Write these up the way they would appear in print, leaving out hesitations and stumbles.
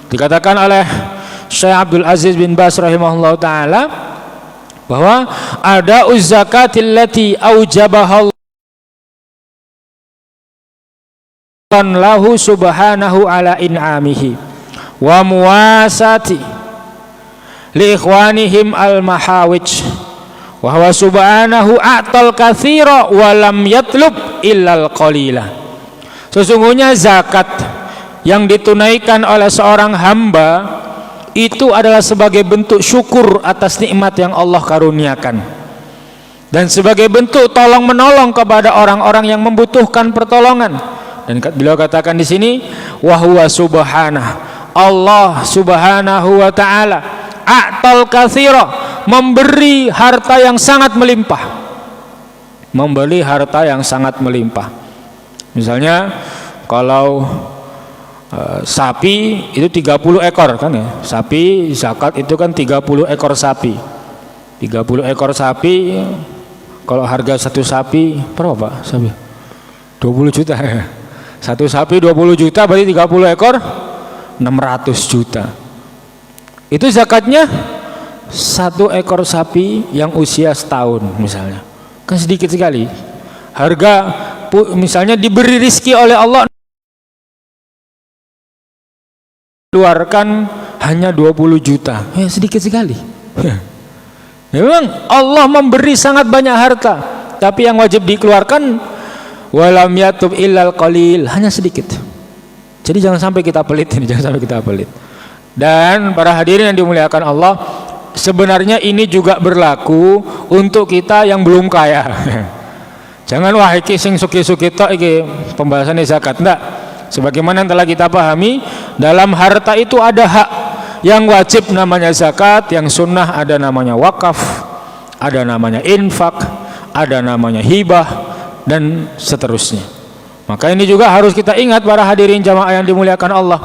Dikatakan oleh Syekh Abdul Aziz bin Baz rahimahullah ta'ala bahwa ada zakatil lati aujabahallahu lahu subhanahu ala in'amihi wa muwasati li ikhwanihim al mahawij wa huwa subhanahu a'tal katsira wa lam yatlub illal qalila. Sesungguhnya zakat yang ditunaikan oleh seorang hamba itu adalah sebagai bentuk syukur atas nikmat yang Allah karuniakan dan sebagai bentuk tolong menolong kepada orang-orang yang membutuhkan pertolongan. Dan beliau katakan di sini wa huwa subhanahu, Allah subhanahu wa ta'ala a'tal katsira, memberi harta yang sangat melimpah, memberi harta yang sangat melimpah. Misalnya kalau sapi itu 30 ekor kan ya, sapi zakat itu kan 30 ekor sapi. 30 ekor sapi kalau harga satu sapi berapa Pak? Sapi 20 juta ya. Satu sapi 20 juta berarti 30 ekor 600 juta. Itu zakatnya satu ekor sapi yang usia setahun misalnya. Kan sedikit sekali. Harga misalnya diberi rizki oleh Allah keluarkan hanya 20 juta, ya sedikit sekali. Memang Allah memberi sangat banyak harta, tapi yang wajib dikeluarkan walam yatub illal qalil, hanya sedikit. Jadi jangan sampai kita pelit ini, jangan sampai kita pelit. Dan para hadirin yang dimuliakan Allah, sebenarnya ini juga berlaku untuk kita yang belum kaya. Jangan wah iki sing suki-suki tok iki pembahasan zakat, enggak. Sebagaimana yang telah kita pahami, dalam harta itu ada hak yang wajib namanya zakat, yang sunnah ada namanya wakaf, ada namanya infak, ada namanya hibah, dan seterusnya. Maka ini juga harus kita ingat para hadirin jamaah yang dimuliakan Allah.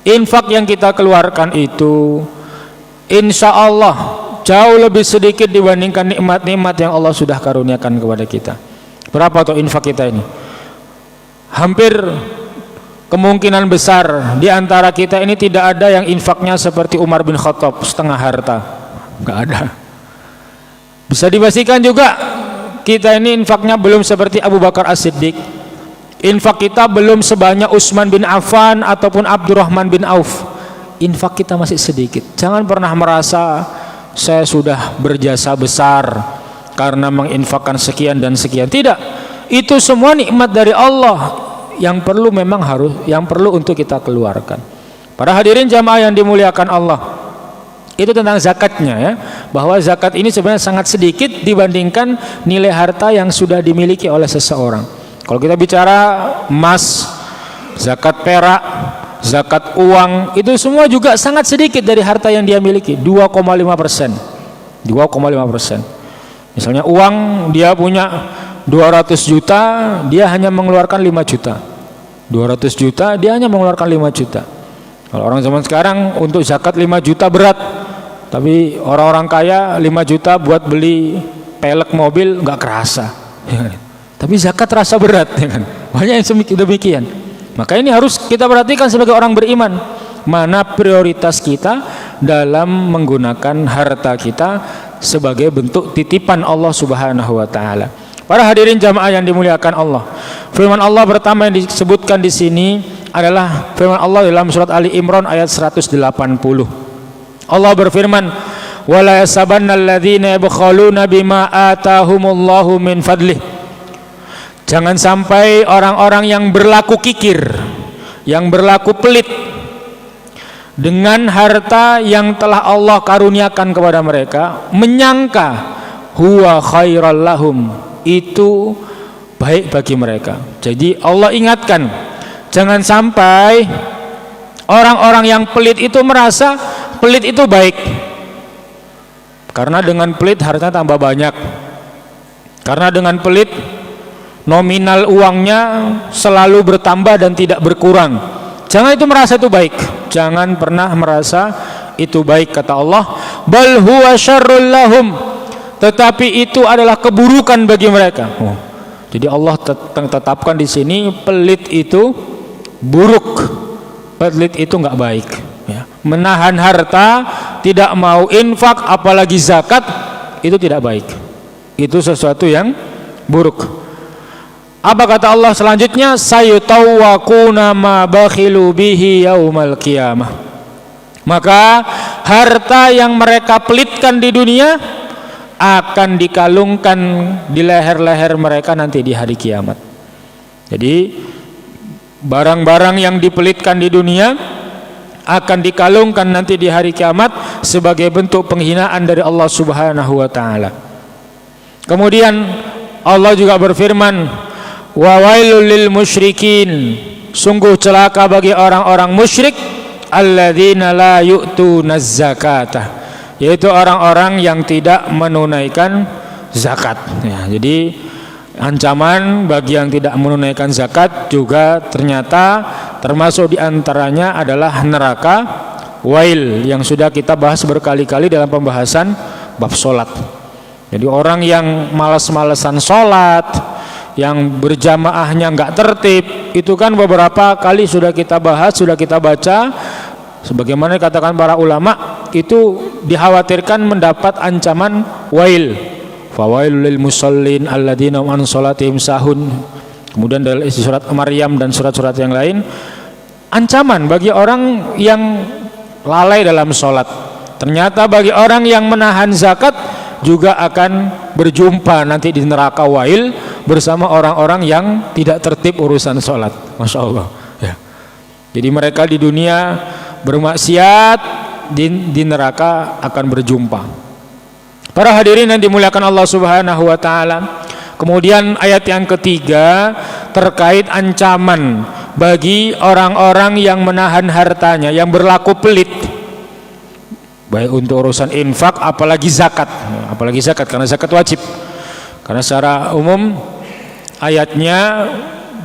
Infak yang kita keluarkan itu insya Allah jauh lebih sedikit dibandingkan nikmat-nikmat yang Allah sudah karuniakan kepada kita. Berapa tuh infak kita ini? Hampir kemungkinan besar di antara kita ini tidak ada yang infaknya seperti Umar bin Khattab setengah harta, nggak ada. Bisa dipastikan juga kita ini infaknya belum seperti Abu Bakar As-Siddiq. Infak kita belum sebanyak Utsman bin Affan ataupun Abdurrahman bin Auf. Infak kita masih sedikit. Jangan pernah merasa saya sudah berjasa besar karena menginfakkan sekian dan sekian. Tidak. Itu semua nikmat dari Allah yang perlu yang perlu untuk kita keluarkan. Para hadirin jamaah yang dimuliakan Allah, itu tentang zakatnya ya, bahwa zakat ini sebenarnya sangat sedikit dibandingkan nilai harta yang sudah dimiliki oleh seseorang. Kalau kita bicara emas, zakat perak, zakat uang, itu semua juga sangat sedikit dari harta yang dia miliki, 2,5%. 2,5%. Misalnya uang dia punya 200 juta, dia hanya mengeluarkan 5 juta. 200 juta, dia hanya mengeluarkan 5 juta. Kalau orang zaman sekarang untuk zakat 5 juta berat. Tapi orang-orang kaya 5 juta buat beli pelek mobil nggak kerasa. Ya kan? Tapi zakat terasa berat. Ya kan? Banyak yang demikian. Maka ini harus kita perhatikan sebagai orang beriman. Mana prioritas kita dalam menggunakan harta kita sebagai bentuk titipan Allah Subhanahu wa taala. Para hadirin jamaah yang dimuliakan Allah, firman Allah pertama yang disebutkan di sini adalah firman Allah dalam surat Ali Imran ayat 180. Allah berfirman, "Wala yasabannal ladzina yabkhaluna bima atahumullahu min fadlih." Jangan sampai orang-orang yang berlaku kikir, yang berlaku pelit dengan harta yang telah Allah karuniakan kepada mereka, menyangka huwa khairal lahum, itu baik bagi mereka. Jadi Allah ingatkan, jangan sampai orang-orang yang pelit itu merasa pelit itu baik, karena dengan pelit hartanya tambah banyak, karena dengan pelit nominal uangnya selalu bertambah dan tidak berkurang. Jangan itu merasa itu baik, jangan pernah merasa itu baik, kata Allah, bal huwa syarrul lahum, tetapi itu adalah keburukan bagi mereka. Jadi Allah tetapkan di sini pelit itu buruk, pelit itu nggak baik. Ya. Menahan harta, tidak mau infak, apalagi zakat, itu tidak baik. Itu sesuatu yang buruk. Apa kata Allah selanjutnya? Sayutawwaquna ma bakhilu bihi yaumal qiyamah. Maka harta yang mereka pelitkan di dunia akan dikalungkan di leher-leher mereka nanti di hari kiamat. Jadi barang-barang yang dipelitkan di dunia akan dikalungkan nanti di hari kiamat sebagai bentuk penghinaan dari Allah Subhanahu wa taala. Kemudian Allah juga berfirman, wa wailul lil musyrikin, sungguh celaka bagi orang-orang musyrik, alladzina la yu'tunaz zakata, yaitu orang-orang yang tidak menunaikan zakat. Ya, jadi ancaman bagi yang tidak menunaikan zakat juga ternyata termasuk diantaranya adalah neraka wail yang sudah kita bahas berkali-kali dalam pembahasan bab sholat. Jadi orang yang malas-malesan sholat, yang berjamaahnya nggak tertib, itu kan beberapa kali sudah kita bahas, sudah kita baca. Sebagaimana dikatakan para ulama, itu dikhawatirkan mendapat ancaman wail. Fawailul lil musallin alladzina an salatihim sahun. Kemudian dari surat Maryam dan surat-surat yang lain, ancaman bagi orang yang lalai dalam sholat. Ternyata bagi orang yang menahan zakat juga akan berjumpa nanti di neraka wail bersama orang-orang yang tidak tertib urusan sholat. Masya Allah ya. Jadi mereka di dunia bermaksiat, di neraka akan berjumpa. Para hadirin yang dimuliakan Allah Subhanahu wa taala. Kemudian ayat yang ketiga terkait ancaman bagi orang-orang yang menahan hartanya, yang berlaku pelit, baik untuk urusan infak apalagi zakat karena zakat wajib. Karena secara umum ayatnya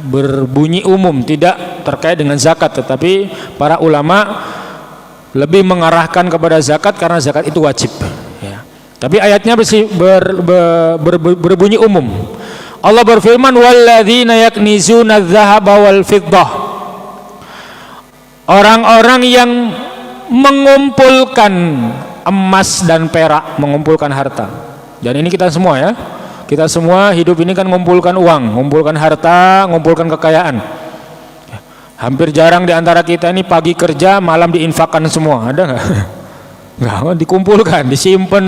berbunyi umum, tidak terkait dengan zakat, tetapi para ulama lebih mengarahkan kepada zakat karena zakat itu wajib ya. Tapi ayatnya berbunyi umum. Allah berfirman, walladzina yaknizuna adz-dzahaba wal fiddah, orang-orang yang mengumpulkan emas dan perak, mengumpulkan harta. Dan ini kita semua ya, kita semua hidup ini kan mengumpulkan uang, mengumpulkan harta, mengumpulkan kekayaan. Hampir jarang di antara kita ini pagi kerja, malam diinfakkan semua, ada nggak? Nggak, dikumpulkan, disimpan.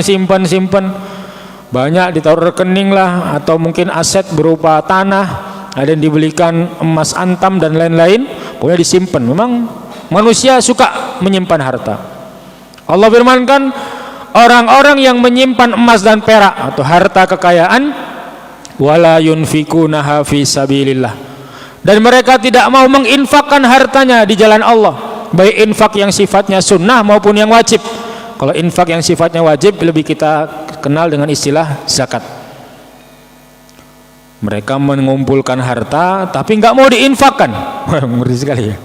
Banyak ditaruh rekening lah, atau mungkin aset berupa tanah, ada yang dibelikan emas antam dan lain-lain, pokoknya disimpan. Memang manusia suka menyimpan harta. Allah firmankan, orang-orang yang menyimpan emas dan perak atau harta kekayaan, wala yunfikunaha fi sabilillah, dan mereka tidak mau menginfakkan hartanya di jalan Allah, baik infak yang sifatnya sunnah maupun yang wajib. Kalau infak yang sifatnya wajib lebih kita kenal dengan istilah zakat. Mereka mengumpulkan harta tapi nggak mau diinfakkan. Ngeri sekali ya.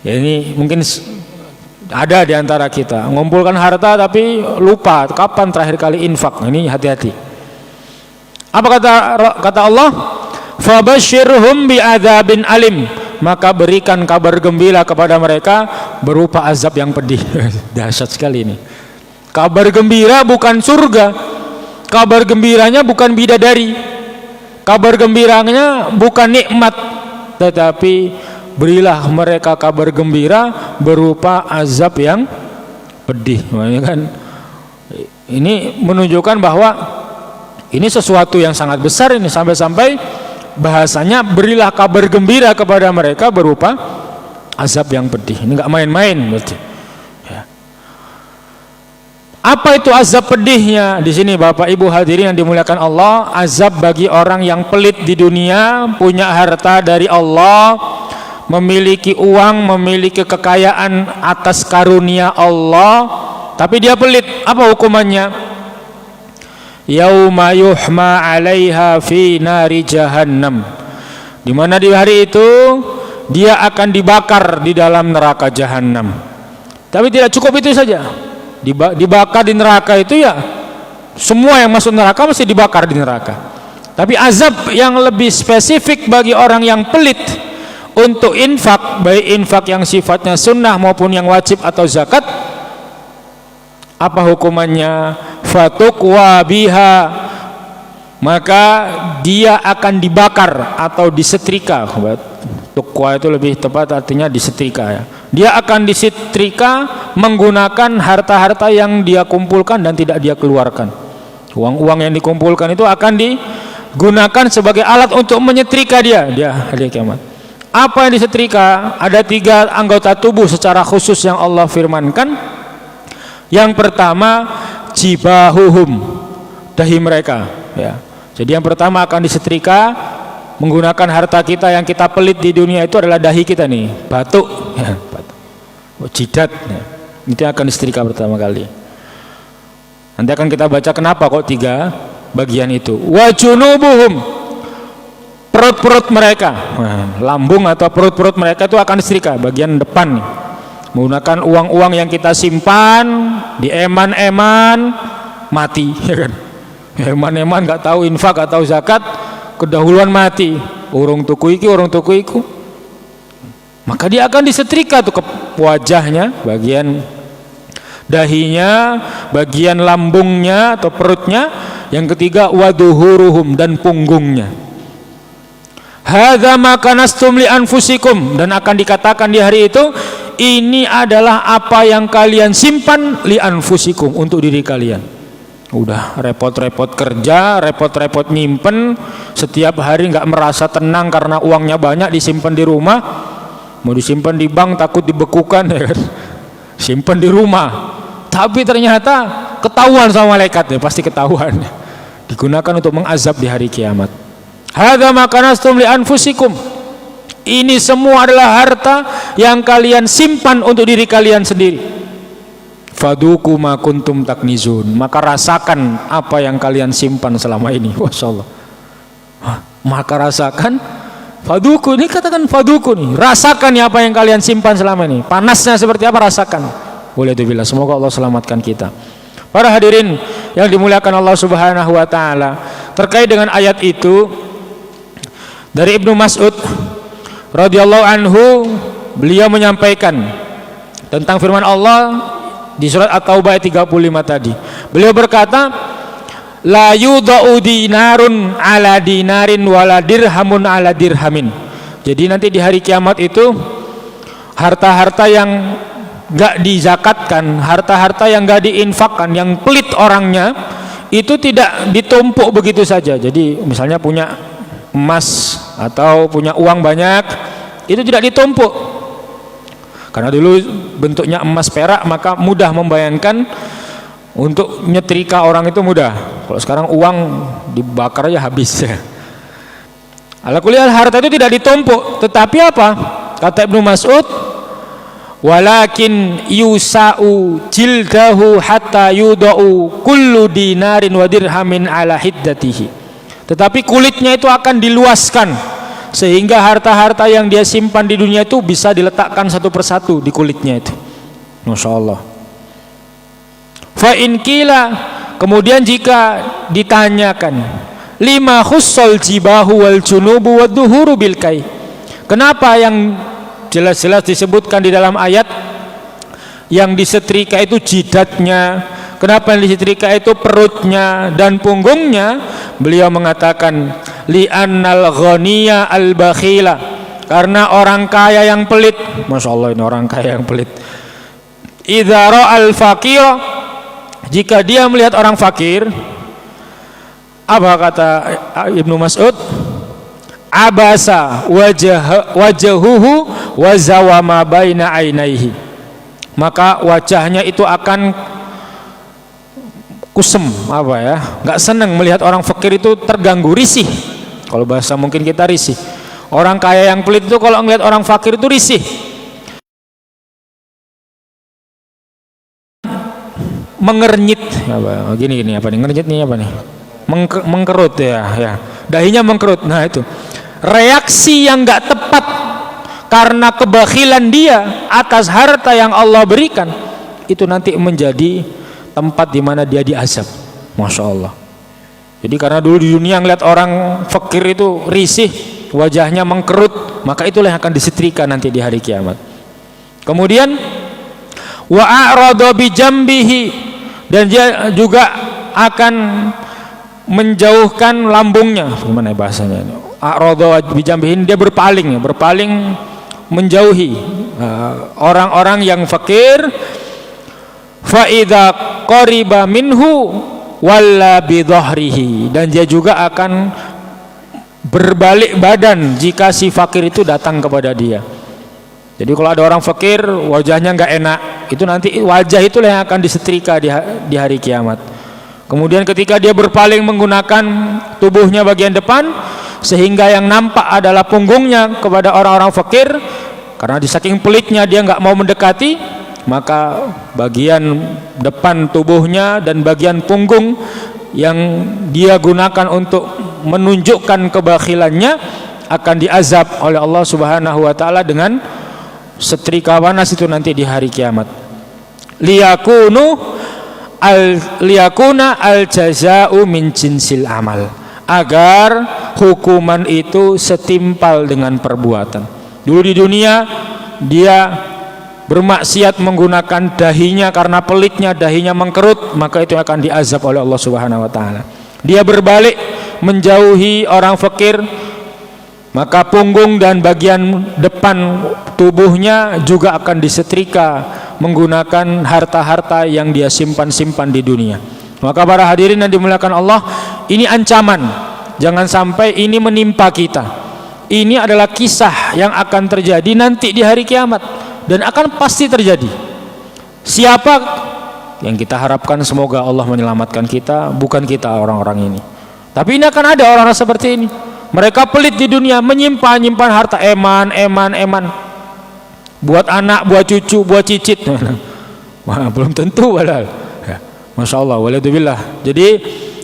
Ya ini mungkin ada di antara kita mengumpulkan harta tapi lupa kapan terakhir kali infak. Ini hati-hati. Apa kata Allah? Fabashshirhum bi'adzabin alim, maka berikan kabar gembira kepada mereka berupa azab yang pedih. Dahsyat sekali ini. Kabar gembira bukan surga, kabar gembiranya bukan bidadari, kabar gembiranya bukan nikmat, tetapi berilah mereka kabar gembira berupa azab yang pedih. Makanya kan ini menunjukkan bahwa ini sesuatu yang sangat besar ini, sampai-sampai bahasanya berilah kabar gembira kepada mereka berupa azab yang pedih. Ini nggak main-main berarti. Ya. Apa itu azab pedihnya? Di sini Bapak Ibu hadirin yang dimuliakan Allah, azab bagi orang yang pelit di dunia, punya harta dari Allah, memiliki uang, memiliki kekayaan atas karunia Allah, tapi dia pelit. Apa hukumannya? Yauma yuhma 'alaiha fi nari jahannam, di mana di hari itu dia akan dibakar di dalam neraka jahanam. Tapi tidak cukup itu saja, dibakar di neraka itu ya semua yang masuk neraka mesti dibakar di neraka. Tapi azab yang lebih spesifik bagi orang yang pelit untuk infak, baik infak yang sifatnya sunnah maupun yang wajib atau zakat, apa hukumannya? Fatukwa biha, maka dia akan dibakar atau disetrika. Tukwa itu lebih tepat artinya disetrika ya. Dia akan disetrika menggunakan harta-harta yang dia kumpulkan dan tidak dia keluarkan. Uang-uang yang dikumpulkan itu akan digunakan sebagai alat untuk menyetrika dia hari kiamat. Apa yang disetrika? Ada 3 anggota tubuh secara khusus yang Allah firmankan. Yang pertama, jibahuhum, dahi mereka ya. Jadi yang pertama akan disetrika menggunakan harta kita yang kita pelit di dunia itu adalah dahi kita nih, batuk ya, jidat ya. Itu akan disetrika pertama kali. Nanti akan kita baca kenapa kok 3 bagian itu. Wa junubuhum, perut-perut mereka, lambung atau perut-perut mereka itu akan disetrika bagian depan nih. Menggunakan uang-uang yang kita simpan di eman-eman, mati ya kan. Eman-eman nggak tahu infak atau zakat, kedahuluan mati. Urung tuku iki, maka dia akan disetrika tuh ke wajahnya, bagian dahinya, bagian lambungnya atau perutnya. Yang ketiga, waduhuruhum, dan punggungnya. Hadza ma kanastum li anfusikum, dan akan dikatakan di hari itu, ini adalah apa yang kalian simpan li anfusikum, untuk diri kalian. Udah repot-repot kerja, repot-repot nyimpen, setiap hari nggak merasa tenang karena uangnya banyak disimpan di rumah. Mau disimpan di bank takut dibekukan ya kan? Simpan di rumah. Tapi ternyata ketahuan sama malaikat ya, pasti ketahuan. Digunakan untuk mengazab di hari kiamat. Hadza ma kanastum li anfusikum. Ini semua adalah harta yang kalian simpan untuk diri kalian sendiri. Faduku ma kuntum taknizun, maka rasakan apa yang kalian simpan selama ini. Masyaallah. Maka rasakan, faduku, ini katakan faduku nih, rasakan ya apa yang kalian simpan selama ini. Panasnya seperti apa, rasakan. Boleh dibilang, semoga Allah selamatkan kita. Para hadirin yang dimuliakan Allah Subhanahu wa taala, terkait dengan ayat itu dari Ibnu Mas'ud radhiyallahu anhu, beliau menyampaikan tentang firman Allah di surat At-Taubah ayat 35 tadi. Beliau berkata, la yudau dinarun ala dinarin wala dirhamun ala dirhamin. Jadi nanti di hari kiamat itu harta-harta yang gak dizakatkan, harta-harta yang gak diinfakkan, yang pelit orangnya, itu tidak ditumpuk begitu saja. Jadi misalnya punya emas atau punya uang banyak, itu tidak ditumpuk. Karena dulu bentuknya emas perak, maka mudah membayangkan untuk nyetrika orang itu mudah. Kalau sekarang uang dibakar aja habis ya. Ala kulli hal, harta itu tidak ditumpuk, tetapi apa? Kata Ibnu Mas'ud, walakin yusa'u jildahu hatta yudau kullu dinarin wa dirhamin ala hiddatihi. Tetapi kulitnya itu akan diluaskan sehingga harta-harta yang dia simpan di dunia itu bisa diletakkan satu persatu di kulitnya itu. Masya Allah. Fa in qila, kemudian jika ditanyakan, lima khussal jibahu wal junubu wad duhuru bil kai, kenapa yang jelas-jelas disebutkan di dalam ayat yang disetrika itu jidatnya, kenapa yang disetrika itu perutnya dan punggungnya? Beliau mengatakan, li'annal ghaniya al-bakhila, karena orang kaya yang pelit. Masya Allah, ini orang kaya yang pelit. Idza ra'al faqir, jika dia melihat orang fakir, apa kata Ibnu Mas'ud? Abasa wajahuhu wa zawama baina ainaihi, maka wajahnya itu akan kusem, apa ya, nggak senang melihat orang fakir itu, terganggu, risih. Kalau bahasa mungkin kita risih. Orang kaya yang pelit itu kalau ngelihat orang fakir itu risih, mengernyit, apa gini apa nih, ngernyit nih apa nih, mengkerut ya, dahinya mengkerut. Nah itu reaksi yang nggak tepat karena kebakhilan dia atas harta yang Allah berikan, itu nanti menjadi tempat di mana dia diazab. Masya Allah. Jadi karena dulu di dunia ngeliat orang fakir itu risih, wajahnya mengkerut, maka itulah yang akan disetrika nanti di hari kiamat. Kemudian wa a'rada bi jambihi, dan dia juga akan menjauhkan lambungnya. Gimana bahasanya ini? A'rada bi jambihi, dia berpaling menjauhi orang-orang yang fakir. Fa idza qariba minhu walla bi dhahrihi, dan dia juga akan berbalik badan jika si fakir itu datang kepada dia. Jadi kalau ada orang fakir wajahnya nggak enak, itu nanti wajah itulah yang akan disetrika di hari kiamat. Kemudian ketika dia berpaling menggunakan tubuhnya bagian depan, sehingga yang nampak adalah punggungnya kepada orang-orang fakir, karena di saking pelitnya dia nggak mau mendekati, maka bagian depan tubuhnya dan bagian punggung yang dia gunakan untuk menunjukkan kebakhilannya akan diazab oleh Allah Subhanahu wa taala dengan setrika panas itu nanti di hari kiamat. Liyakuna al jazaa'u min jinsil amal, agar hukuman itu setimpal dengan perbuatan. Dulu di dunia dia bermaksiat menggunakan dahinya, karena pelitnya dahinya mengkerut, maka itu akan diazab oleh Allah Subhanahu wa taala. Dia berbalik menjauhi orang fakir, maka punggung dan bagian depan tubuhnya juga akan disetrika menggunakan harta-harta yang dia simpan-simpan di dunia. Maka para hadirin yang dimuliakan Allah, ini ancaman, jangan sampai ini menimpa kita. Ini adalah kisah yang akan terjadi nanti di hari kiamat, dan akan pasti terjadi. Siapa yang kita harapkan semoga Allah menyelamatkan kita, bukan kita orang-orang ini. Tapi ini akan ada orang-orang seperti ini. Mereka pelit di dunia, menyimpan harta, eman. Buat anak, buat cucu, buat cicit. Wah, belum tentu padahal. Ya, Masya Allah, walhamdulillah. Jadi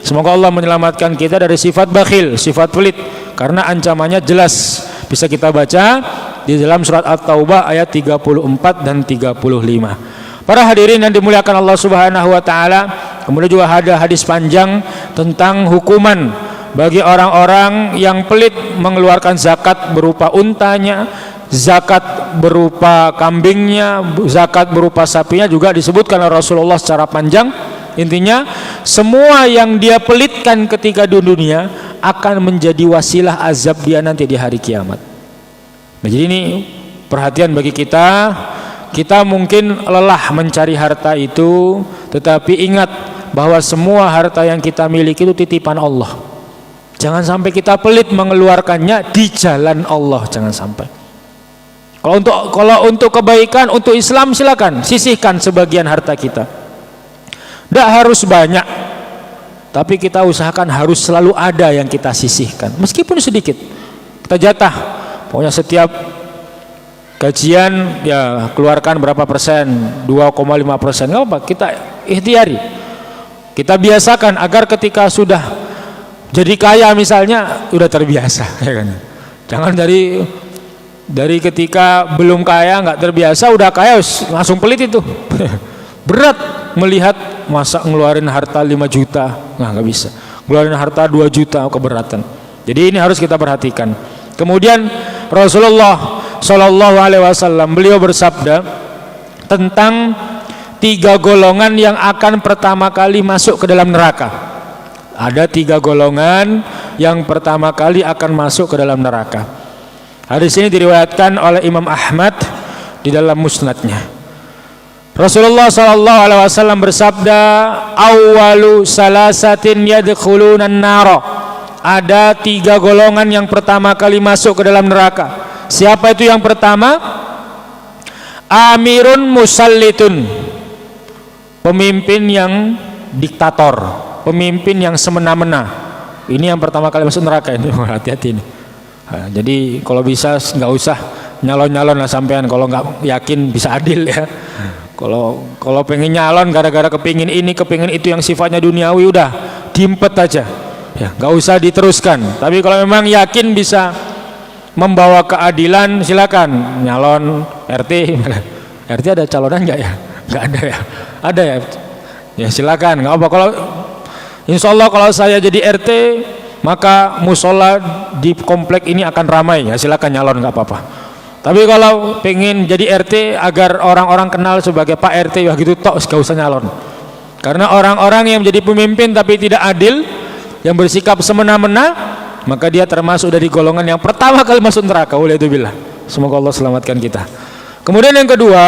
semoga Allah menyelamatkan kita dari sifat bakhil, sifat pelit. Karena ancamannya jelas, bisa kita baca di dalam surat At-Taubah ayat 34 dan 35. Para hadirin yang dimuliakan Allah Subhanahu wa taala, kemudian juga ada hadis panjang tentang hukuman bagi orang-orang yang pelit mengeluarkan zakat berupa untanya, zakat berupa kambingnya, zakat berupa sapinya, juga disebutkan oleh Rasulullah secara panjang. Intinya semua yang dia pelitkan ketika di dunia akan menjadi wasilah azab dia nanti di hari kiamat. Nah, jadi ini perhatian bagi kita. Kita mungkin lelah mencari harta itu, tetapi ingat bahwa semua harta yang kita miliki itu titipan Allah. Jangan sampai kita pelit mengeluarkannya di jalan Allah, jangan sampai. Kalau untuk kebaikan, untuk Islam, silakan sisihkan sebagian harta kita. Tidak harus banyak, tapi kita usahakan harus selalu ada yang kita sisihkan, meskipun sedikit. Kita jatah, pokoknya setiap gajian ya keluarkan berapa persen, 2,5%, nggak apa, kita ikhtiari, kita biasakan agar ketika sudah jadi kaya misalnya udah terbiasa, ya kan? Jangan dari ketika belum kaya nggak terbiasa, udah kaya langsung pelit itu. Berat melihat masa ngeluarin harta 5 juta, nggak bisa. Ngeluarin harta 2 juta, keberatan. Jadi ini harus kita perhatikan. Kemudian Rasulullah Shallallahu Alaihi Wasallam beliau bersabda tentang 3 golongan yang akan pertama kali masuk ke dalam neraka. Ada 3 golongan yang pertama kali akan masuk ke dalam neraka. Hadis ini diriwayatkan oleh Imam Ahmad di dalam musnadnya. Rasulullah Shallallahu Alaihi Wasallam bersabda, "Awalu salasatin yadkhulunan nara." Ada 3 golongan yang pertama kali masuk ke dalam neraka. Siapa itu yang pertama? Amirun musallitun, pemimpin yang diktator, pemimpin yang semena-mena. Ini yang pertama kali masuk neraka ini. Hati-hati ini. Nah, jadi kalau bisa nggak usah nyalon-nyalon lah sampean, kalau nggak yakin bisa adil ya. Kalau pengen nyalon gara-gara kepingin ini kepingin itu yang sifatnya duniawi, udah diempet aja. Ya, nggak usah diteruskan. Tapi kalau memang yakin bisa membawa keadilan, silakan nyalon RT. RT ada calonan nggak ya? Nggak ada ya? Ada ya? Ya silakan, nggak apa. Kalau insya Allah kalau saya jadi RT, maka musola di komplek ini akan ramai, ya silakan nyalon, nggak apa-apa. Tapi kalau pengen jadi RT agar orang-orang kenal sebagai Pak RT, ya gitu tok, gak usah nyalon. Karena orang-orang yang menjadi pemimpin tapi tidak adil, yang bersikap semena-mena, maka dia termasuk dari golongan yang pertama kali masuk neraka. Waliyadzubillah. Semoga Allah selamatkan kita. Kemudian yang kedua,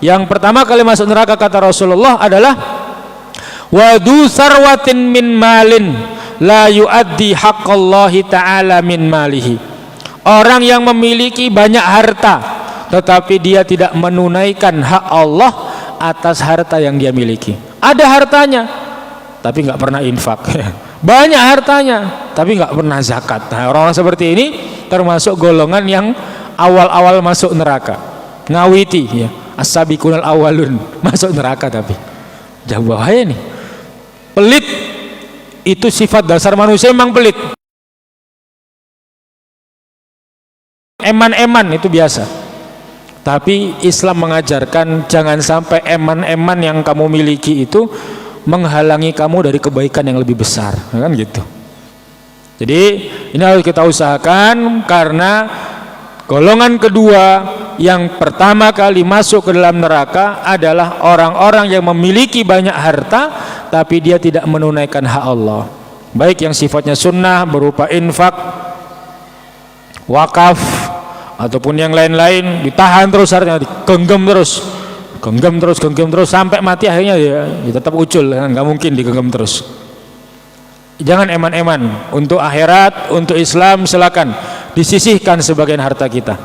yang pertama kali masuk neraka kata Rasulullah adalah wadu sarwatin min malin la yuaddi haqqallahi ta'ala min malihi. Orang yang memiliki banyak harta tetapi dia tidak menunaikan hak Allah atas harta yang dia miliki. Ada hartanya tapi nggak pernah infak. Banyak hartanya tapi nggak pernah zakat. Nah, orang seperti ini termasuk golongan yang awal-awal masuk neraka. Ngawiti ya, as-sabiqunal awalun, masuk neraka. Tapi jauh bahaya nih. Pelit itu sifat dasar manusia, memang pelit. Eman-eman itu biasa. Tapi Islam mengajarkan jangan sampai eman-eman yang kamu miliki itu menghalangi kamu dari kebaikan yang lebih besar, kan gitu. Jadi ini harus kita usahakan, karena golongan kedua yang pertama kali masuk ke dalam neraka adalah orang-orang yang memiliki banyak harta tapi dia tidak menunaikan hak Allah, baik yang sifatnya sunnah berupa infak, wakaf, ataupun yang lain-lain. Ditahan terus hartanya, digenggam terus sampai mati, akhirnya ya tetap ucul, nggak mungkin digenggam terus. Jangan eman-eman. Untuk akhirat, untuk Islam, silakan disisihkan sebagian harta kita,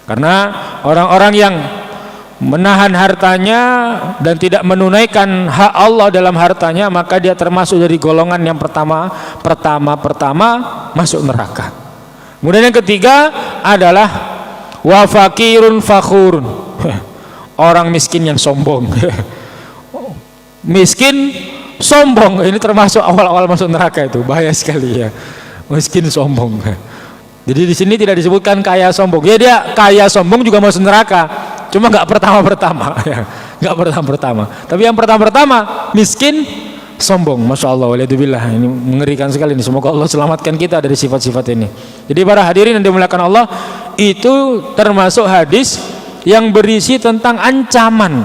karena orang-orang yang menahan hartanya dan tidak menunaikan hak Allah dalam hartanya, maka dia termasuk dari golongan yang pertama masuk neraka. Kemudian yang ketiga adalah wa fakirun fakhurun. Orang miskin yang sombong. Miskin sombong, ini termasuk awal-awal masuk neraka, itu bahaya sekali ya. Miskin sombong. Jadi di sini tidak disebutkan kaya sombong. Ya, dia kaya sombong juga masuk neraka. Cuma nggak pertama-pertama ya. Nggak pertama-pertama. Tapi yang pertama-pertama miskin sombong, masya Allah, waliyadzubillah. Ini mengerikan sekali ini. Semoga Allah selamatkan kita dari sifat-sifat ini. Jadi para hadirin yang dimuliakan Allah, itu termasuk hadis yang berisi tentang ancaman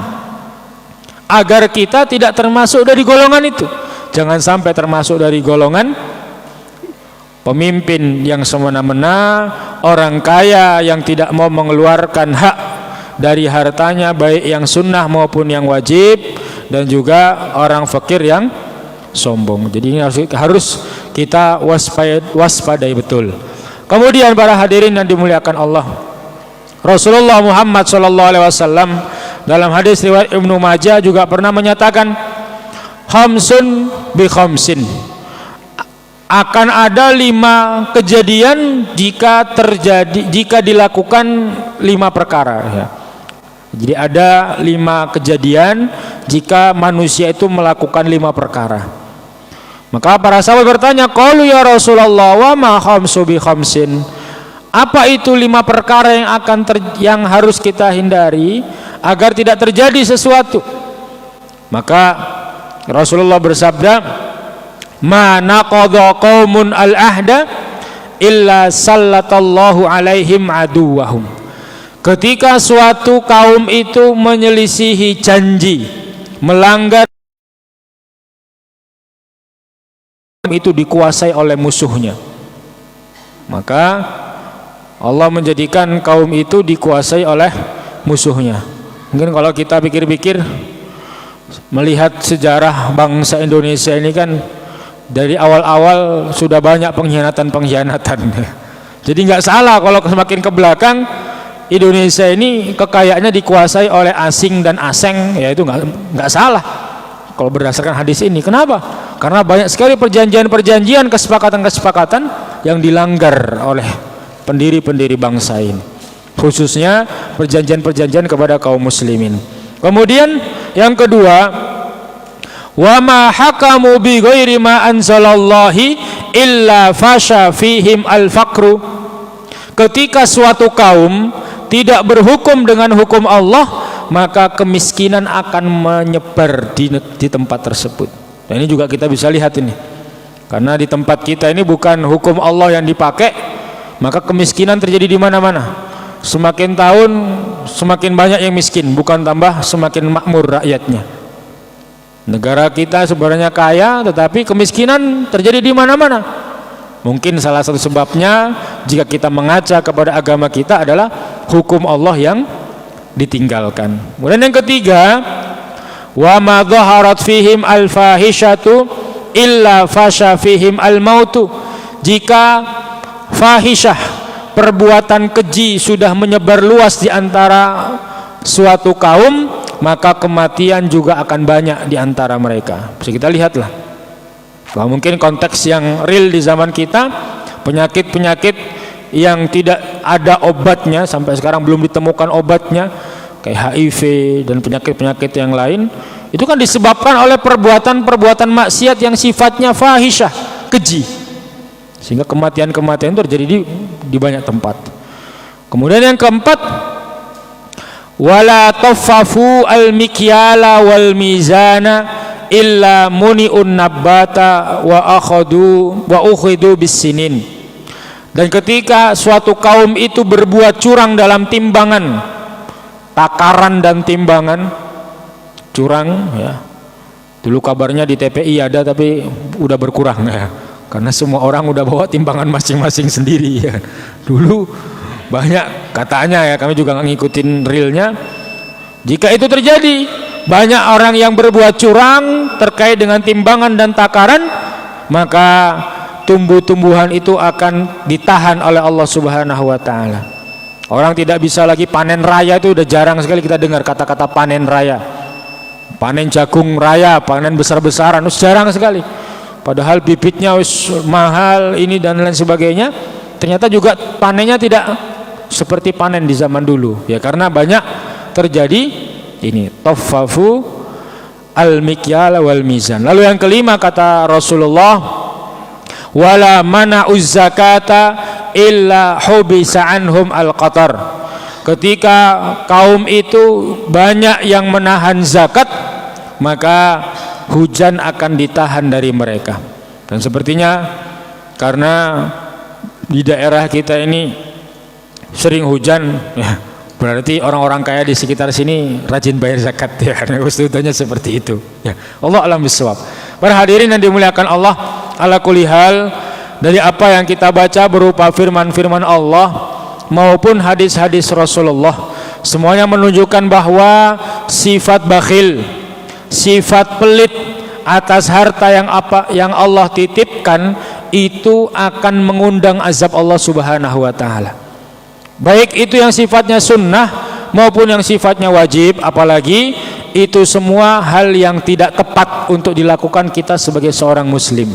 agar kita tidak termasuk dari golongan itu. Jangan sampai termasuk dari golongan pemimpin yang semena-mena, orang kaya yang tidak mau mengeluarkan hak dari hartanya, baik yang sunnah maupun yang wajib, dan juga orang fakir yang sombong. Jadi ini harus kita waspadai betul. Kemudian para hadirin yang dimuliakan Allah, Rasulullah Muhammad SAW dalam hadis riwayat Ibnu Majah juga pernah menyatakan, khamsun bi khamsin, akan ada 5 kejadian jika dilakukan 5 perkara ya. Jadi ada 5 kejadian jika manusia itu melakukan 5 perkara. Maka para sahabat bertanya, qalu ya Rasulullah wa ma khamsu bi khamsin, apa itu 5 perkara yang harus kita hindari agar tidak terjadi sesuatu? Maka Rasulullah bersabda, ma naqadha qaumun al-ahda illa sallatallahu alaihim aduwahum. Ketika suatu kaum itu menyelisihi janji, melanggar, itu dikuasai oleh musuhnya, maka Allah menjadikan kaum itu dikuasai oleh musuhnya. Mungkin kalau kita pikir-pikir, melihat sejarah bangsa Indonesia ini kan dari awal-awal sudah banyak pengkhianatan. Jadi nggak salah kalau semakin ke belakang Indonesia ini kekayaannya dikuasai oleh asing dan aseng, ya itu nggak salah kalau berdasarkan hadis ini. Kenapa? Karena banyak sekali perjanjian-perjanjian, kesepakatan-kesepakatan yang dilanggar oleh pendiri-pendiri bangsa ini, khususnya perjanjian-perjanjian kepada kaum muslimin. Kemudian yang kedua, wa ma hakamu bi ghairi ma anzalallahi illa fasha fihim al-faqru. Ketika suatu kaum tidak berhukum dengan hukum Allah, maka kemiskinan akan menyebar di tempat tersebut. Dan ini juga kita bisa lihat ini. Karena di tempat kita ini bukan hukum Allah yang dipakai, maka kemiskinan terjadi di mana-mana. Semakin tahun semakin banyak yang miskin, bukan tambah semakin makmur rakyatnya. Negara kita sebenarnya kaya, tetapi kemiskinan terjadi di mana-mana. Mungkin salah satu sebabnya jika kita mengaca kepada agama kita adalah hukum Allah yang ditinggalkan. Kemudian yang ketiga, wa ma dhaharat fihim al-fahishatu illa fasha fihim al-mautu. Jika fahisyah, perbuatan keji sudah menyebar luas di antara suatu kaum, maka kematian juga akan banyak di antara mereka. Bisa kita lihatlah. Kalau mungkin konteks yang real di zaman kita, penyakit-penyakit yang tidak ada obatnya, sampai sekarang belum ditemukan obatnya, kayak HIV dan penyakit-penyakit yang lain, itu kan disebabkan oleh perbuatan-perbuatan maksiat yang sifatnya fahisyah, keji, sehingga kematian-kematian itu terjadi di banyak tempat. Kemudian yang keempat, wala taffafu al-mikyala wal mizana illa muni'un nabata wa ukhidu bis-sinin. Dan ketika suatu kaum itu berbuat curang dalam timbangan, takaran dan timbangan, curang ya. Dulu kabarnya di TPI ada, tapi udah berkurang ya. Karena semua orang udah bawa timbangan masing-masing sendiri ya. Dulu banyak katanya ya, kami juga nggak ngikutin realnya. Jika itu terjadi, banyak orang yang berbuat curang terkait dengan timbangan dan takaran, maka tumbuh-tumbuhan itu akan ditahan oleh Allah Subhanahu wa taala. Orang tidak bisa lagi panen raya, itu udah jarang sekali kita dengar kata-kata panen raya. Panen jagung raya, panen besar-besaran, jarang sekali. Padahal bibitnya mahal ini dan lain sebagainya. Ternyata juga panennya tidak seperti panen di zaman dulu. Ya karena banyak terjadi ini taffafu al-mikyal wal mizan. Lalu yang kelima kata Rasulullah, wala mana'uz zakata illa hubisa anhum al-qatar. Ketika kaum itu banyak yang menahan zakat, maka hujan akan ditahan dari mereka. Dan sepertinya karena di daerah kita ini sering hujan ya, berarti orang-orang kaya di sekitar sini rajin bayar zakat ya. Usutanya seperti itu ya. Allah alam bisawab. Para hadirin yang dimuliakan Allah, ala kulli hal, dari apa yang kita baca berupa firman-firman Allah maupun hadis-hadis Rasulullah, semuanya menunjukkan bahwa sifat bakhil, sifat pelit atas harta yang Allah titipkan itu akan mengundang azab Allah Subhanahu wa taala. Baik itu yang sifatnya sunnah maupun yang sifatnya wajib, apalagi itu semua hal yang tidak tepat untuk dilakukan kita sebagai seorang muslim.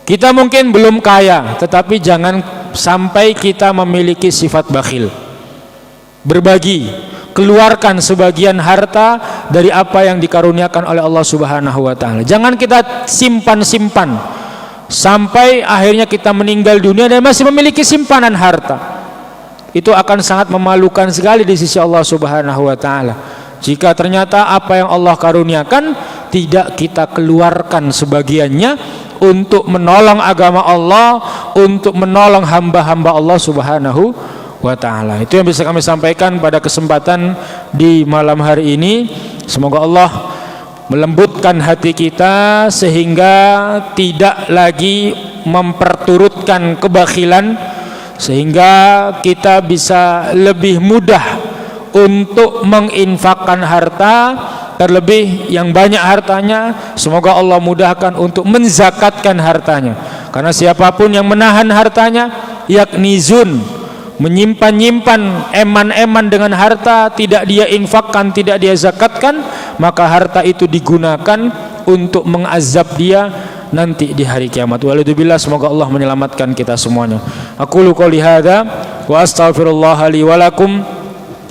Kita mungkin belum kaya, tetapi jangan sampai kita memiliki sifat bakhil. Berbagi, keluarkan sebagian harta dari apa yang dikaruniakan oleh Allah Subhanahu wa taala. Jangan kita simpan-simpan sampai akhirnya kita meninggal dunia dan masih memiliki simpanan harta. Itu akan sangat memalukan sekali di sisi Allah Subhanahu wa taala. Jika ternyata apa yang Allah karuniakan tidak kita keluarkan sebagiannya untuk menolong agama Allah, untuk menolong hamba-hamba Allah Subhanahu wa ta'ala. Itu yang bisa kami sampaikan pada kesempatan di malam hari ini. Semoga Allah melembutkan hati kita sehingga tidak lagi memperturutkan kebakhilan, sehingga kita bisa lebih mudah untuk menginfakkan harta, terlebih yang banyak hartanya semoga Allah mudahkan untuk menzakatkan hartanya. Karena siapapun yang menahan hartanya, yakni zun, menyimpan-nyimpan eman-eman dengan harta, tidak dia infakkan, tidak dia zakatkan, maka harta itu digunakan untuk mengazab dia nanti di hari kiamat. Walhamdulillah, semoga Allah menyelamatkan kita semuanya. Aqulu qouli hadza wa astaghfirullah li wa lakum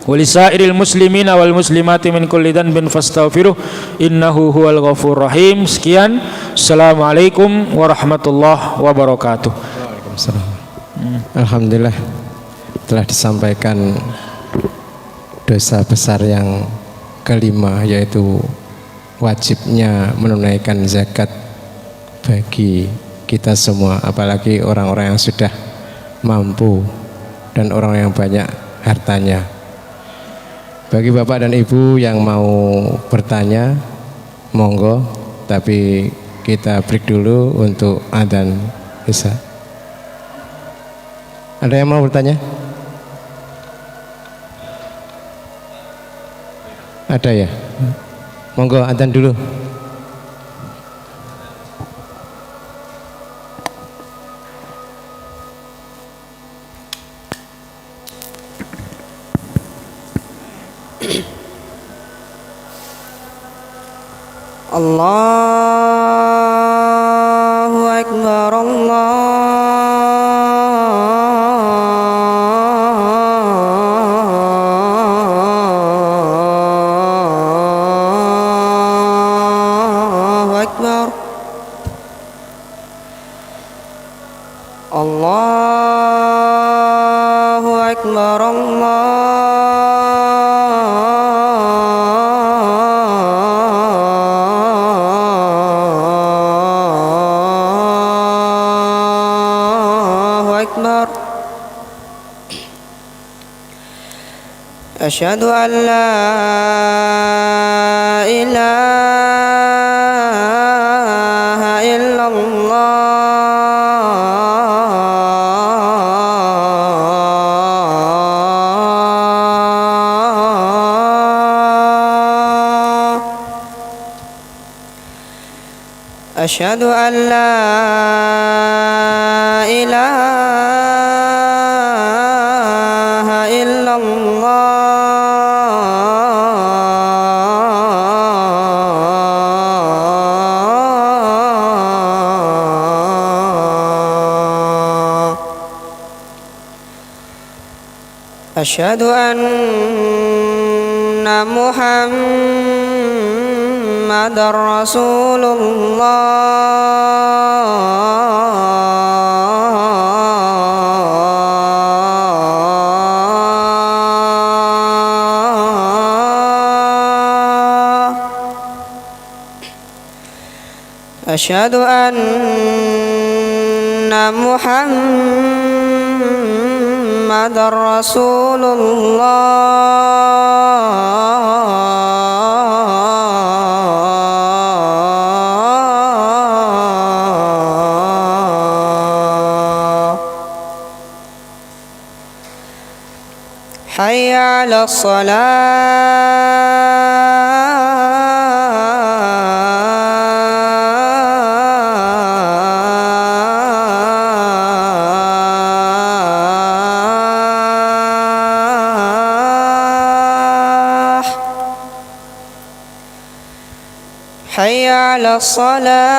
walisairil muslimina wal muslimati min kulli dhanbin fastaghfiruh innahu huwal ghafurur rahim. Sekian, assalamualaikum warahmatullahi wabarakatuh. Waalaikumsalam. Alhamdulillah telah disampaikan dosa besar yang kelima, yaitu wajibnya menunaikan zakat bagi kita semua, apalagi orang-orang yang sudah mampu dan orang yang banyak hartanya. Bagi Bapak dan Ibu yang mau bertanya, monggo, tapi kita break dulu untuk adzan Isya. Ada yang mau bertanya? Ada ya? Monggo adzan dulu. Allahu Akbar, Allahu Akbar, Allahu Akbar, Allahu Akbar. Asyhadu an la ilaha illallah. Asyhadu an la ilaha illallah. Asyhadu anna Muhammadar Rasulullah. Asyhadu anna Muhammadar Rasulullah. Hayya 'alas shalah. Hayya 'alas salah.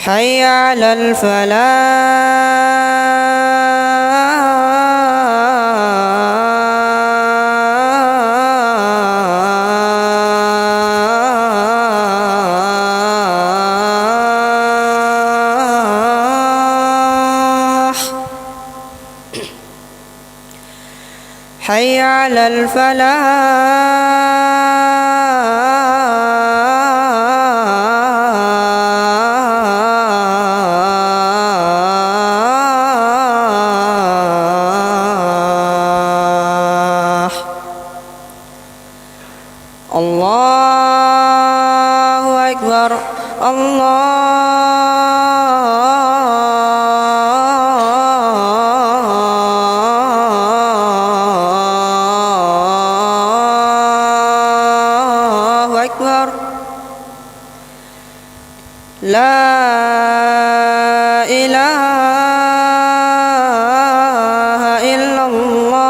Hayya 'alal falah. Hayya 'alal falah. Allahu Akbar, Allahu Akbar. La ilaha illallah.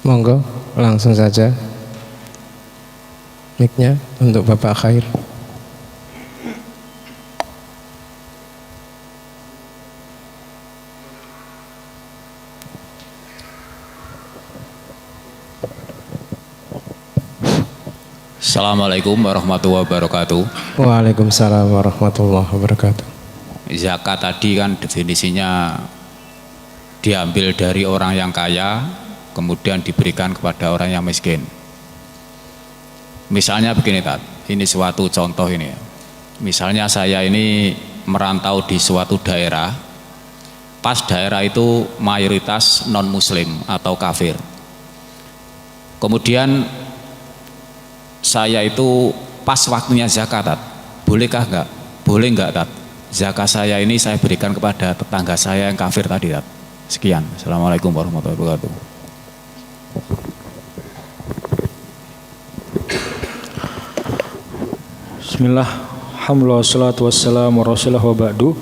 Monggo langsung saja. mic-nya untuk Bapak Khair. Assalamualaikum warahmatullahi wabarakatuh. Waalaikumsalam warahmatullahi wabarakatuh. Zakat tadi kan definisinya diambil dari orang yang kaya kemudian diberikan kepada orang yang miskin. Misalnya begini Tat, ini suatu contoh ini ya. Misalnya saya ini merantau di suatu daerah, pas daerah itu mayoritas non muslim atau kafir. Kemudian saya itu pas waktunya zakat, Tat. Bolehkah enggak? Boleh enggak, Tat? Zakat saya ini saya berikan kepada tetangga saya yang kafir tadi, Tat. Sekian. Assalamualaikum warahmatullahi wabarakatuh. Bismillah, alhamdulillah, wassalatu wassalamu ala rasulillah wa ba'du.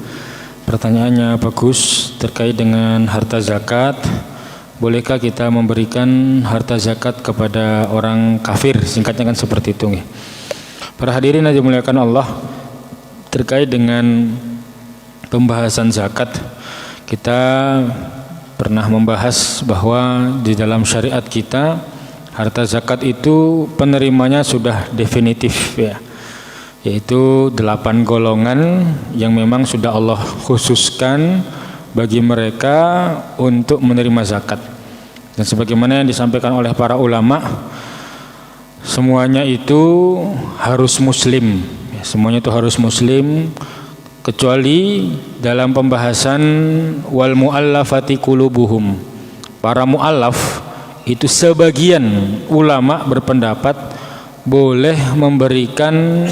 Pertanyaannya bagus terkait dengan harta zakat. Bolehkah kita memberikan harta zakat kepada orang kafir? Singkatnya kan seperti itu. Para hadirin yang dimuliakan Allah, terkait dengan pembahasan zakat, kita pernah membahas bahwa di dalam syariat kita harta zakat itu penerimanya sudah definitif ya, yaitu 8 golongan yang memang sudah Allah khususkan bagi mereka untuk menerima zakat. Dan sebagaimana yang disampaikan oleh para ulama, semuanya itu harus muslim ya, semuanya itu harus muslim, kecuali dalam pembahasan wal muallafati qulubuhum. Para muallaf itu sebagian ulama berpendapat boleh memberikan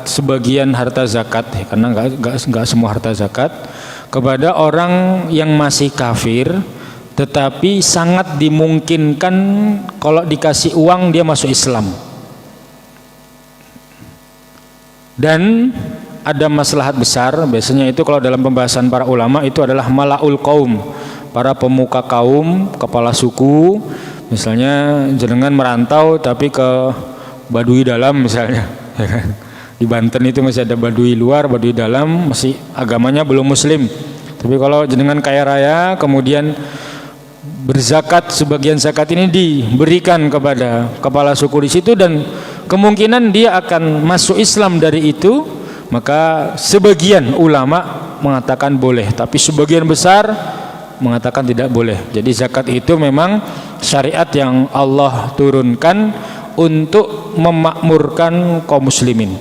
sebagian harta zakat ya, karena enggak semua harta zakat kepada orang yang masih kafir, tetapi sangat dimungkinkan kalau dikasih uang dia masuk Islam. Dan ada maslahat besar, biasanya itu kalau dalam pembahasan para ulama itu adalah malaul qaum, para pemuka kaum, kepala suku. Misalnya jenengan merantau tapi ke Baduy dalam misalnya, ya kan? Di Banten itu masih ada Baduy luar, Baduy dalam, masih agamanya belum muslim. Tapi kalau jenengan kaya raya kemudian berzakat, sebagian zakat ini diberikan kepada kepala suku di situ dan kemungkinan dia akan masuk Islam dari itu, maka sebagian ulama mengatakan boleh, tapi sebagian besar mengatakan tidak boleh. Jadi zakat itu memang syariat yang Allah turunkan untuk memakmurkan kaum muslimin.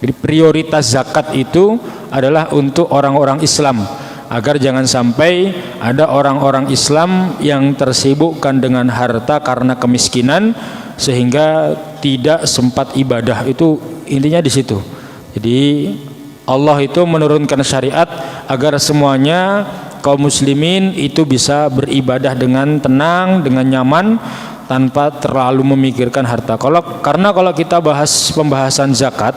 Jadi prioritas zakat itu adalah untuk orang-orang Islam, agar jangan sampai ada orang-orang Islam yang tersibukkan dengan harta karena kemiskinan sehingga tidak sempat ibadah. Itu intinya di situ. Jadi Allah itu menurunkan syariat agar semuanya kaum muslimin itu bisa beribadah dengan tenang, dengan nyaman, tanpa terlalu memikirkan harta. Karena kalau kita bahas pembahasan zakat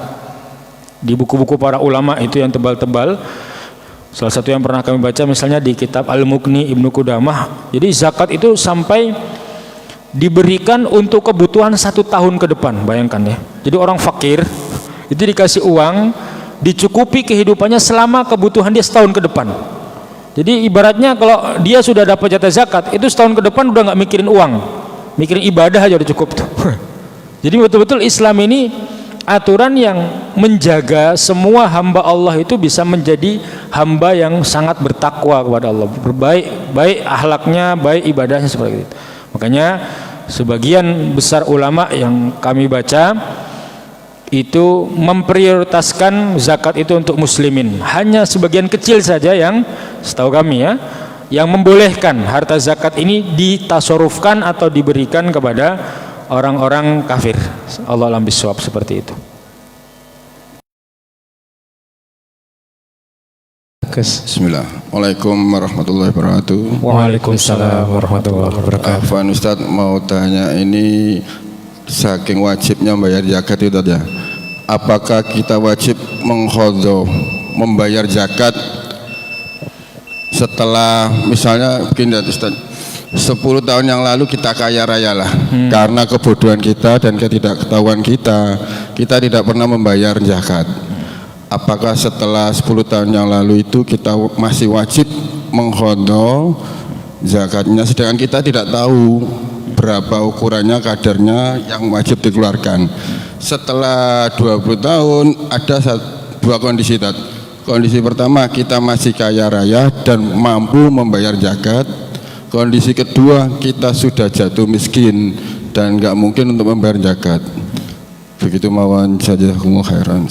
di buku-buku para ulama itu yang tebal-tebal, salah satu yang pernah kami baca misalnya di kitab Al-Mughni Ibnu Qudamah, jadi zakat itu sampai diberikan untuk kebutuhan 1 tahun ke depan. Bayangkan ya, jadi orang fakir itu dikasih uang, dicukupi kehidupannya selama kebutuhan dia setahun ke depan. Jadi ibaratnya kalau dia sudah dapat jatah zakat, itu setahun ke depan udah nggak mikirin uang, mikirin ibadah aja udah cukup tuh. Jadi betul-betul Islam ini aturan yang menjaga semua hamba Allah itu bisa menjadi hamba yang sangat bertakwa kepada Allah, baik akhlaknya, baik ibadahnya, seperti itu. Makanya sebagian besar ulama yang kami baca itu memprioritaskan zakat itu untuk muslimin. Hanya sebagian kecil saja yang setahu kami ya, yang membolehkan harta zakat ini ditasarufkan atau diberikan kepada orang-orang kafir. Allah alam bisawab, seperti itu. Bismillah. Waalaikumsalam warahmatullahi wabarakatuh. Waalaikumsalam warahmatullahi wabarakatuh. Afwan Ustadz, mau tanya, ini saking wajibnya membayar zakat itu ya, apakah kita wajib mengkhodho membayar zakat setelah misalnya begini Ustaz, 10 tahun yang lalu kita kaya raya lah, karena kebodohan kita dan ketidaktahuan kita tidak pernah membayar zakat. Apakah setelah 10 tahun yang lalu itu kita masih wajib mengqadha zakatnya, sedangkan kita tidak tahu berapa ukurannya, kadarnya yang wajib dikeluarkan. Setelah 20 tahun ada dua kondisi. Kondisi pertama, kita masih kaya raya dan mampu membayar zakat. Kondisi kedua, kita sudah jatuh miskin dan nggak mungkin untuk membayar zakat. Begitu mawon, jazakumullah khairan.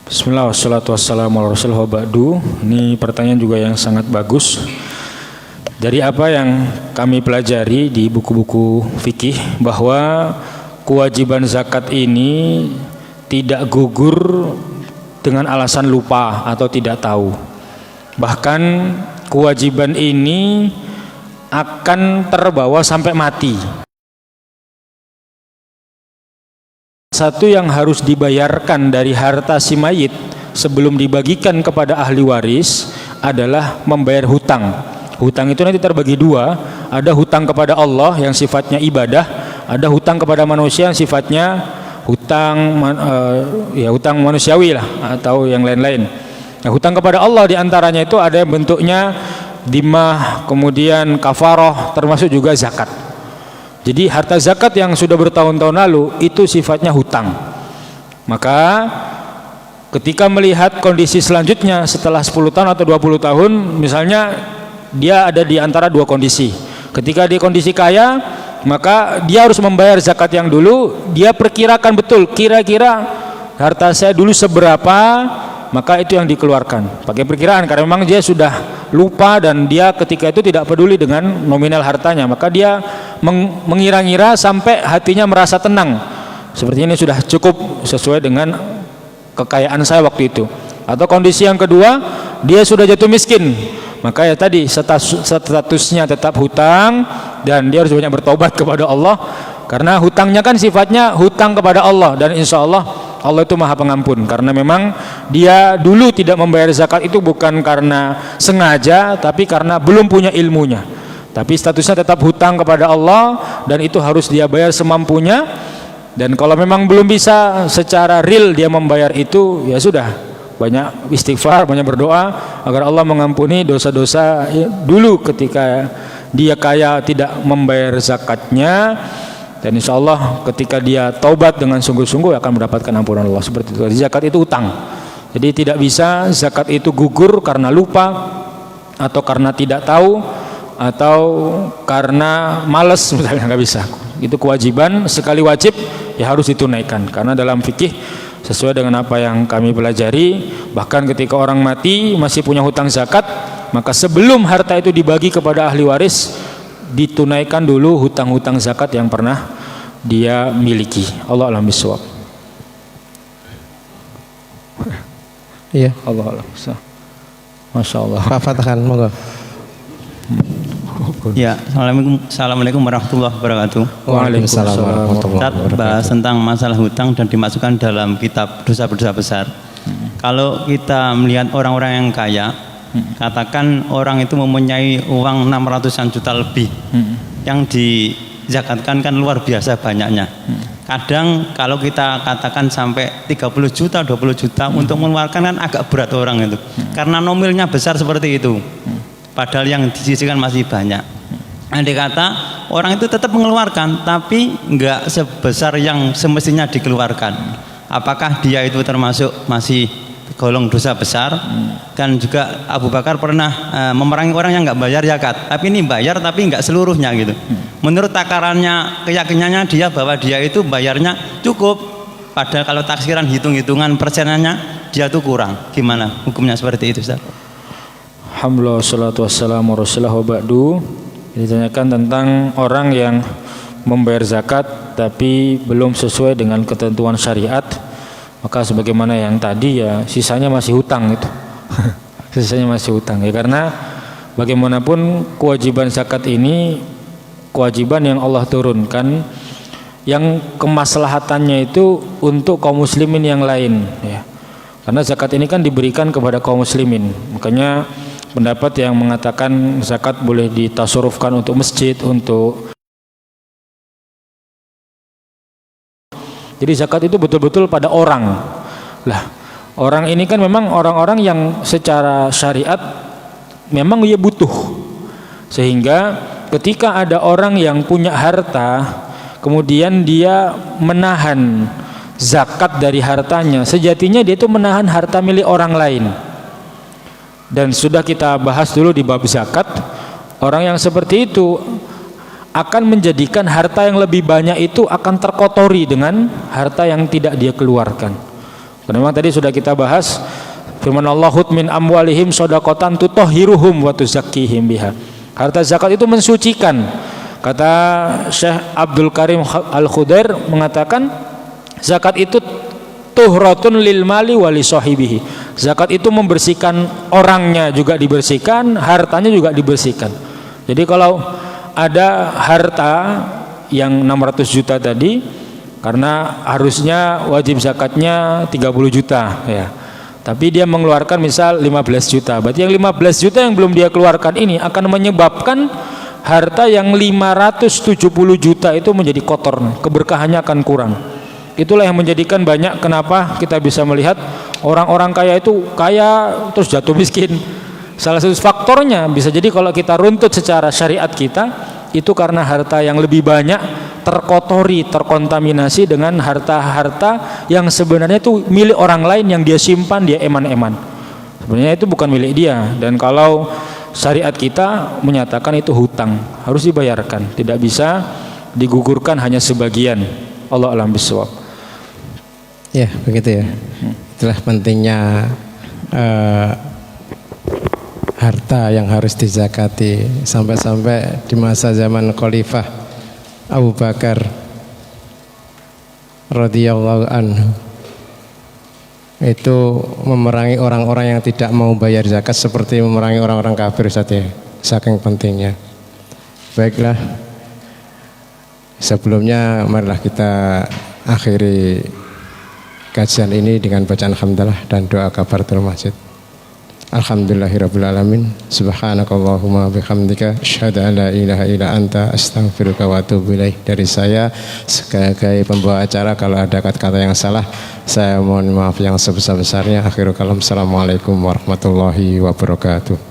Bismillah, wassalatu wassalamu ala rasulillah wa ba'du. Ini pertanyaan juga yang sangat bagus. Dari apa yang kami pelajari di buku-buku fikih, bahwa kewajiban zakat ini tidak gugur dengan alasan lupa atau tidak tahu. Bahkan kewajiban ini akan terbawa sampai mati. Satu yang harus dibayarkan dari harta si mayit sebelum dibagikan kepada ahli waris adalah membayar hutang. Hutang itu nanti terbagi dua, ada hutang kepada Allah yang sifatnya ibadah, ada hutang kepada manusia yang sifatnya hutang manusiawi lah, atau yang lain-lain. Nah, hutang kepada Allah diantaranya itu ada yang bentuknya dimah, kemudian kafaroh, termasuk juga zakat. Jadi harta zakat yang sudah bertahun-tahun lalu itu sifatnya hutang. Maka ketika melihat kondisi selanjutnya setelah 10 tahun atau 20 tahun, misalnya dia ada di antara dua kondisi. Ketika di kondisi kaya, maka dia harus membayar zakat yang dulu. Dia perkirakan betul, kira-kira harta saya dulu seberapa, maka itu yang dikeluarkan. Pakai perkiraan, karena memang dia sudah lupa dan dia ketika itu tidak peduli dengan nominal hartanya, maka dia mengira-ngira sampai hatinya merasa tenang, sepertinya ini sudah cukup sesuai dengan kekayaan saya waktu itu. Atau kondisi yang kedua, dia sudah jatuh miskin, maka ya tadi statusnya tetap hutang dan dia harus banyak bertobat kepada Allah, karena hutangnya kan sifatnya hutang kepada Allah, dan insya Allah Allah itu maha pengampun. Karena memang dia dulu tidak membayar zakat itu bukan karena sengaja, tapi karena belum punya ilmunya. Tapi statusnya tetap hutang kepada Allah dan itu harus dia bayar semampunya. Dan kalau memang belum bisa secara real dia membayar itu, ya sudah, banyak istighfar, banyak berdoa agar Allah mengampuni dosa-dosa dulu ketika dia kaya tidak membayar zakatnya. Dan insya Allah ketika dia taubat dengan sungguh-sungguh akan mendapatkan ampunan Allah. Seperti itu. Zakat itu utang. Jadi tidak bisa zakat itu gugur karena lupa, atau karena tidak tahu, atau karena malas, misalnya, nggak bisa. Itu kewajiban, sekali wajib ya harus ditunaikan. Karena dalam fikih sesuai dengan apa yang kami pelajari, bahkan ketika orang mati masih punya hutang zakat, maka sebelum harta itu dibagi kepada ahli waris, ditunaikan dulu hutang-hutang zakat yang pernah dia miliki. Allah a'lam bishawab. Iya. Allah a'lam. Masya Allah. Pak Fatahkan, monggo. Ya, assalamualaikum warahmatullahi wabarakatuh. Waalaikumsalam warahmatullahi Ustaz bahas tentang masalah hutang dan dimasukkan dalam kitab dosa-dosa besar. Kalau kita melihat orang-orang yang kaya, katakan orang itu mempunyai uang 600-an juta lebih, yang dizakatkan kan luar biasa banyaknya. Kadang kalau kita katakan sampai 30 juta, 20 juta untuk mengeluarkan kan agak berat orang itu, karena nominalnya besar seperti itu, padahal yang disisihkan masih banyak. Andai kata orang itu tetap mengeluarkan, tapi enggak sebesar yang semestinya dikeluarkan, apakah dia itu termasuk masih golong dosa besar? Dan juga Abu Bakar pernah memerangi orang yang nggak bayar zakat, tapi ini bayar tapi nggak seluruhnya gitu. Menurut takarannya, keyakinannya dia bahwa dia itu bayarnya cukup, padahal kalau taksiran hitung-hitungan persenannya dia tuh kurang. Gimana hukumnya seperti itu, Ustaz? Alhamdulillah, wassalatu wassalamu ala rasulillah wa ba'du. Ditanyakan tentang orang yang membayar zakat tapi belum sesuai dengan ketentuan syariat, maka sebagaimana yang tadi ya sisanya masih hutang itu. Sisanya masih hutang ya, karena bagaimanapun kewajiban zakat ini kewajiban yang Allah turunkan, yang kemaslahatannya itu untuk kaum muslimin yang lain ya. Karena zakat ini kan diberikan kepada kaum muslimin, makanya pendapat yang mengatakan zakat boleh ditasarufkan untuk masjid, untuk jadi zakat itu betul-betul pada orang. Lah, orang ini kan memang orang-orang yang secara syariat memang dia butuh. Sehingga ketika ada orang yang punya harta, kemudian dia menahan zakat dari hartanya, sejatinya dia itu menahan harta milik orang lain. Dan sudah kita bahas dulu di bab zakat, orang yang seperti itu akan menjadikan harta yang lebih banyak itu akan terkotori dengan harta yang tidak dia keluarkan. Karena memang tadi sudah kita bahas firman Allah, "Hud min amwalihim shadaqatan tutahhiruhum wa tuzakkihim biha." Harta zakat itu mensucikan. Kata Syekh Abdul Karim Al-Khudair mengatakan zakat itu tuhratun lil mali wa li sahibihi. Zakat itu membersihkan orangnya juga dibersihkan, hartanya juga dibersihkan. Jadi kalau ada harta yang 600 juta tadi, karena harusnya wajib zakatnya 30 juta ya. Tapi dia mengeluarkan misal 15 juta. Berarti yang 15 juta yang belum dia keluarkan ini akan menyebabkan harta yang 570 juta itu menjadi kotor, keberkahannya akan kurang. Itulah yang menjadikan banyak kenapa kita bisa melihat orang-orang kaya itu kaya terus jatuh miskin. Salah satu faktornya bisa jadi kalau kita runtut secara syariat kita, itu karena harta yang lebih banyak terkotori, terkontaminasi dengan harta-harta yang sebenarnya itu milik orang lain yang dia simpan, dia eman-eman. Sebenarnya itu bukan milik dia. Dan kalau syariat kita menyatakan itu hutang, harus dibayarkan, tidak bisa digugurkan hanya sebagian. Allah a'lam bishawab. Ya, begitu ya. Itulah pentingnya harta yang harus dizakati. Sampai-sampai di masa zaman Khalifah Abu Bakar radhiyallahu anhu itu memerangi orang-orang yang tidak mau bayar zakat seperti memerangi orang-orang kafir saja, saking pentingnya. Baiklah, sebelumnya marilah kita akhiri kajian ini dengan bacaan hamdalah dan doa kafaratul masjid. Alhamdulillahirabbil alamin. Subhanakallahumma bihamdika asyhadu an la ilaha illa anta astaghfiruka wa atubu ilaik. Dari saya sebagai pembawa acara, kalau ada kata-kata yang salah saya mohon maaf yang sebesar-besarnya. Akhirul kalam, assalamualaikum warahmatullahi wabarakatuh.